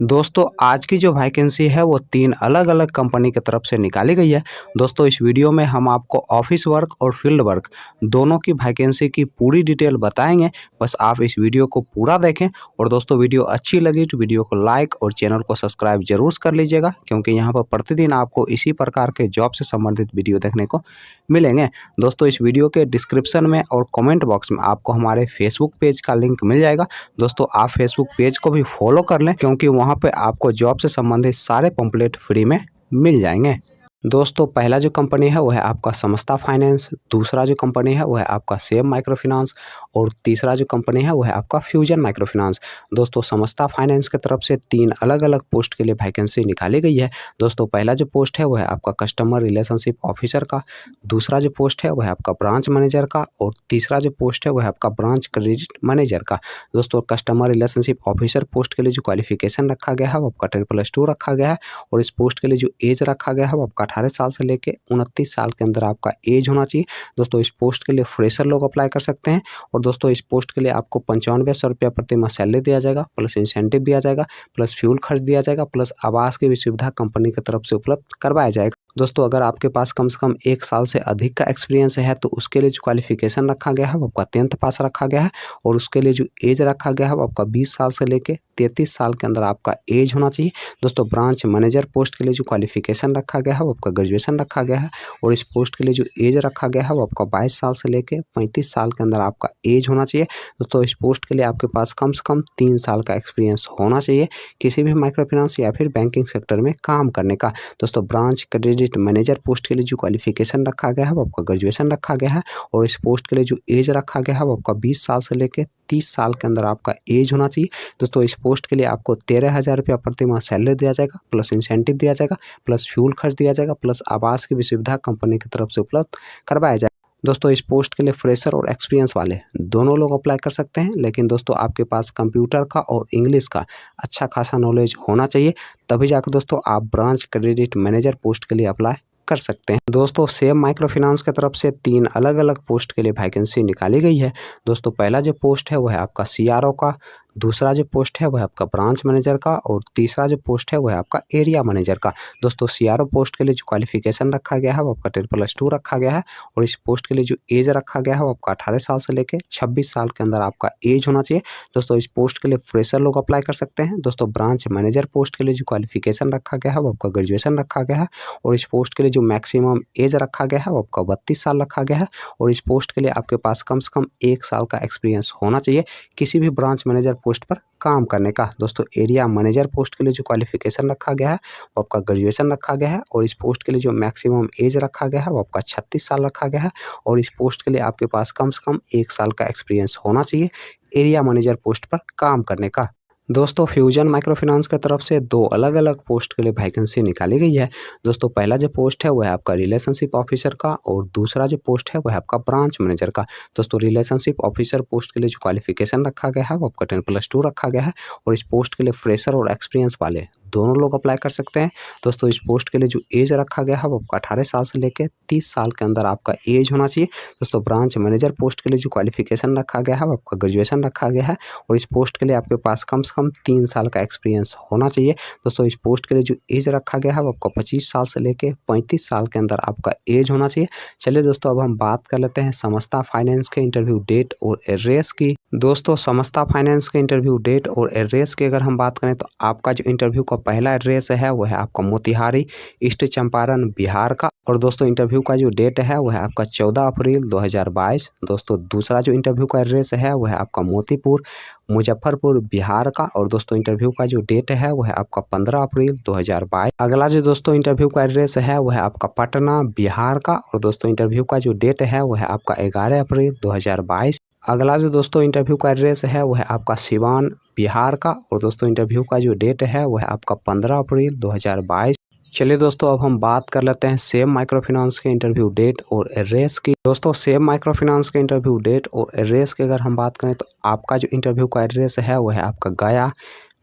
दोस्तों आज की जो वैकेंसी है वो 3 अलग-अलग कंपनी की तरफ से निकाली गई है। दोस्तों इस वीडियो में हम आपको ऑफिस वर्क और फील्ड वर्क दोनों की वैकेंसी की पूरी डिटेल बताएँगे। बस आप इस वीडियो को पूरा देखें और दोस्तों वीडियो अच्छी लगी तो वीडियो को लाइक और चैनल को सब्सक्राइब ज़रूर कर लीजिएगा, क्योंकि यहाँ पर प्रतिदिन आपको इसी प्रकार के जॉब से संबंधित वीडियो देखने को मिलेंगे। दोस्तों इस वीडियो के डिस्क्रिप्शन में और कमेंट बॉक्स में आपको हमारे फेसबुक पेज का लिंक मिल जाएगा। दोस्तों आप फेसबुक पेज को भी फॉलो कर लें, क्योंकि वहाँ पे आपको जॉब से संबंधित सारे पंपलेट फ्री में मिल जाएंगे। दोस्तों पहला जो कंपनी है वो है आपका समस्ता फाइनेंस, दूसरा जो कंपनी है वो है आपका सेम माइक्रो फाइनेंस और तीसरा जो कंपनी है वो है आपका फ्यूजन माइक्रो फाइनेंस। दोस्तों समस्ता फाइनेंस की तरफ से 3 अलग-अलग पोस्ट के लिए वैकेंसी निकाली गई है। दोस्तों पहला जो पोस्ट है वो है आपका कस्टमर रिलेशनशिप ऑफिसर का, दूसरा जो पोस्ट है वो है आपका ब्रांच मैनेजर का और तीसरा जो पोस्ट है वो है आपका ब्रांच क्रेडिट मैनेजर का। दोस्तों कस्टमर रिलेशनशिप ऑफिसर पोस्ट के लिए जो क्वालिफिकेशन रखा गया है वो आपका 10+2 रखा गया है और इस पोस्ट के लिए जो एज रखा गया है वो आपका 18 साल से लेके 29 साल के अंदर आपका एज होना चाहिए। दोस्तों इस पोस्ट के लिए फ्रेशर लोग अप्लाई कर सकते हैं और दोस्तों इस पोस्ट के लिए आपको 9500 रुपया प्रति माह सैलरी दिया जाएगा, प्लस इंसेंटिव दिया जाएगा, प्लस फ्यूल खर्च दिया जाएगा, प्लस आवास की भी सुविधा कंपनी की तरफ से उपलब्ध करवाया जाएगा। दोस्तों अगर आपके पास कम से कम 1 साल से अधिक का एक्सपीरियंस है तो उसके लिए जो क्वालिफिकेशन रखा गया है वो आपका 10th पास रखा गया है और उसके लिए जो एज रखा गया है वो आपका 20 साल से लेके 33 साल के अंदर आपका एज होना चाहिए। दोस्तों ब्रांच मैनेजर पोस्ट के लिए जो क्वालिफिकेशन रखा गया है वो आपका ग्रेजुएशन रखा गया है और इस पोस्ट के लिए जो एज रखा गया है वो आपका 22 साल से लेके 35 साल के अंदर आपका एज होना चाहिए। दोस्तों इस पोस्ट के लिए आपके पास कम से कम 3 साल का एक्सपीरियंस होना चाहिए किसी भी माइक्रो फाइनेंस या फिर बैंकिंग सेक्टर में काम करने का। दोस्तों ब्रांच क्रेडिट मैनेजर पोस्ट के लिए जो क्वालिफिकेशन रखा गया है वो आपका ग्रेजुएशन रखा गया है और इस पोस्ट के लिए जो एज रखा गया है वो आपका 20 साल से लेके 30 साल के अंदर आपका एज होना चाहिए। दोस्तों इस पोस्ट के लिए आपको 13,000 रुपया प्रति माह सैलरी दिया जाएगा, प्लस इंसेंटिव दिया जाएगा, प्लस फ्यूल खर्च दिया जाएगा, प्लस आवास की भी सुविधा कंपनी की तरफ से उपलब्ध करवाया जाएगा। दोस्तों इस पोस्ट के लिए फ्रेशर और एक्सपीरियंस वाले दोनों लोग अप्लाई कर सकते हैं, लेकिन दोस्तों आपके पास कंप्यूटर का और इंग्लिश का अच्छा खासा नॉलेज होना चाहिए, तभी जाकर दोस्तों आप ब्रांच क्रेडिट मैनेजर पोस्ट के लिए अप्लाई कर सकते हैं। दोस्तों सेम माइक्रो फाइनेंस की तरफ से 3 अलग-अलग पोस्ट के लिए वैकेंसी निकाली गई है। दोस्तों पहला जो पोस्ट है वो है आपका सीआरओ का, दूसरा जो पोस्ट है वो है आपका ब्रांच मैनेजर का और तीसरा जो पोस्ट है वो है आपका एरिया मैनेजर का। दोस्तों सीआरओ पोस्ट के लिए जो क्वालिफिकेशन रखा गया है वो आपका 10+2 रखा गया है और इस पोस्ट के लिए जो एज रखा गया है वो आपका 18 साल से लेके 26 साल के अंदर आपका एज होना चाहिए। दोस्तों इस पोस्ट के लिए फ्रेशर लोग अप्लाई कर सकते हैं। दोस्तों ब्रांच मैनेजर पोस्ट के लिए जो क्वालिफिकेशन रखा गया है वो आपका ग्रेजुएशन रखा गया है और इस पोस्ट के लिए जो मैक्सिमम एज रखा गया है वो आपका 32 साल रखा गया है और इस पोस्ट के लिए आपके पास कम से कम 1 साल का एक्सपीरियंस होना चाहिए किसी भी ब्रांच मैनेजर पोस्ट पर काम करने का। दोस्तों एरिया मैनेजर पोस्ट के लिए जो क्वालिफिकेशन रखा गया है वो आपका ग्रेजुएशन रखा गया है और इस पोस्ट के लिए जो मैक्सिमम एज रखा गया है वो आपका 36 साल रखा गया है और इस पोस्ट के लिए आपके पास कम से कम 1 साल का एक्सपीरियंस होना चाहिए एरिया मैनेजर पोस्ट पर काम करने का। दोस्तों फ्यूजन माइक्रो फाइनेंस की तरफ से 2 अलग-अलग पोस्ट के लिए वैकेंसी निकाली गई है। दोस्तों पहला जो पोस्ट है वो है आपका रिलेशनशिप ऑफिसर का और दूसरा जो पोस्ट है वो है आपका ब्रांच मैनेजर का। दोस्तों रिलेशनशिप ऑफिसर पोस्ट के लिए जो क्वालिफिकेशन रखा गया है वो आपका 10+2 रखा गया है और इस पोस्ट के लिए फ्रेशर और एक्सपीरियंस वाले दोनों लोग अप्लाई कर सकते हैं। दोस्तों इस पोस्ट के लिए जो एज रखा गया है वो आपका 18 साल से लेकर 30 साल के अंदर आपका एज होना चाहिए। दोस्तों ब्रांच मैनेजर पोस्ट के लिए जो क्वालिफिकेशन रखा गया है वो आपका ग्रेजुएशन रखा गया है और इस पोस्ट के लिए आपके पास कम से कम 3 साल का एक्सपीरियंस होना चाहिए। दोस्तों इस पोस्ट के लिए जो एज रखा गया है वो आपका 25 साल से लेके 35 साल के अंदर आपका एज होना चाहिए। चलिए दोस्तों अब हम बात कर लेते हैं समस्ता फाइनेंस के इंटरव्यू डेट और एड्रेस की। दोस्तों समस्ता फाइनेंस के इंटरव्यू डेट और एड्रेस की अगर हम बात करें तो आपका जो इंटरव्यू का पहला एड्रेस है वो है आपका मोतिहारी ईस्ट चंपारण बिहार का और दोस्तों इंटरव्यू का जो डेट है वो है आपका 14 अप्रैल 2022। दोस्तों दूसरा जो इंटरव्यू का एड्रेस है वो है आपका मोतीपुर मुजफ्फरपुर बिहार का और दोस्तों इंटरव्यू का जो डेट है वो है आपका 15 अप्रैल 2022। अगला जो दोस्तों इंटरव्यू का एड्रेस है वो है आपका पटना बिहार का और दोस्तों इंटरव्यू का जो डेट है वो है आपका 11 अप्रैल 2022। अगला जो दोस्तों इंटरव्यू का एड्रेस है वो है आपका सिवान बिहार का और दोस्तों इंटरव्यू का जो डेट है वो है आपका 15 अप्रैल 2022। चलिए दोस्तों अब हम बात कर लेते हैं सेम माइक्रो फाइनेंस के इंटरव्यू डेट और एड्रेस की। दोस्तों सेम माइक्रो फाइनेंस के इंटरव्यू डेट और एड्रेस की अगर हम बात करें तो आपका जो इंटरव्यू का एड्रेस है वो है आपका गया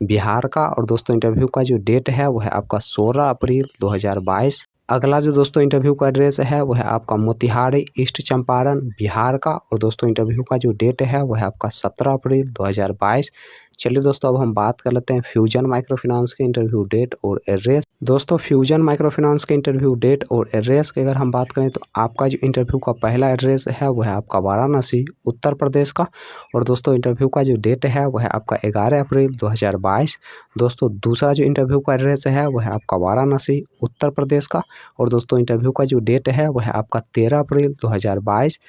बिहार का और दोस्तों इंटरव्यू का जो डेट है वो है आपका 16 अप्रैल 2022। अगला जो दोस्तों इंटरव्यू का एड्रेस है वो है आपका मोतिहारी ईस्ट चंपारण बिहार का और दोस्तों इंटरव्यू का जो डेट है वो है आपका 17 अप्रैल 2022। चलिए दोस्तों, अब हम बात कर लेते हैं फ्यूजन माइक्रो फाइनेंस के इंटरव्यू डेट और एड्रेस। दोस्तों, फ्यूजन माइक्रो फाइनेंस के इंटरव्यू डेट और एड्रेस की अगर हम बात करें तो आपका जो इंटरव्यू का पहला एड्रेस है वो है आपका वाराणसी उत्तर प्रदेश का। और दोस्तों, इंटरव्यू का जो डेट है वो है आपका 11 अप्रैल 2022। दोस्तों, दूसरा जो इंटरव्यू का एड्रेस है वो है आपका वाराणसी उत्तर प्रदेश का। और दोस्तों, इंटरव्यू का जो डेट है वो है आपका 13 अप्रैल 2022।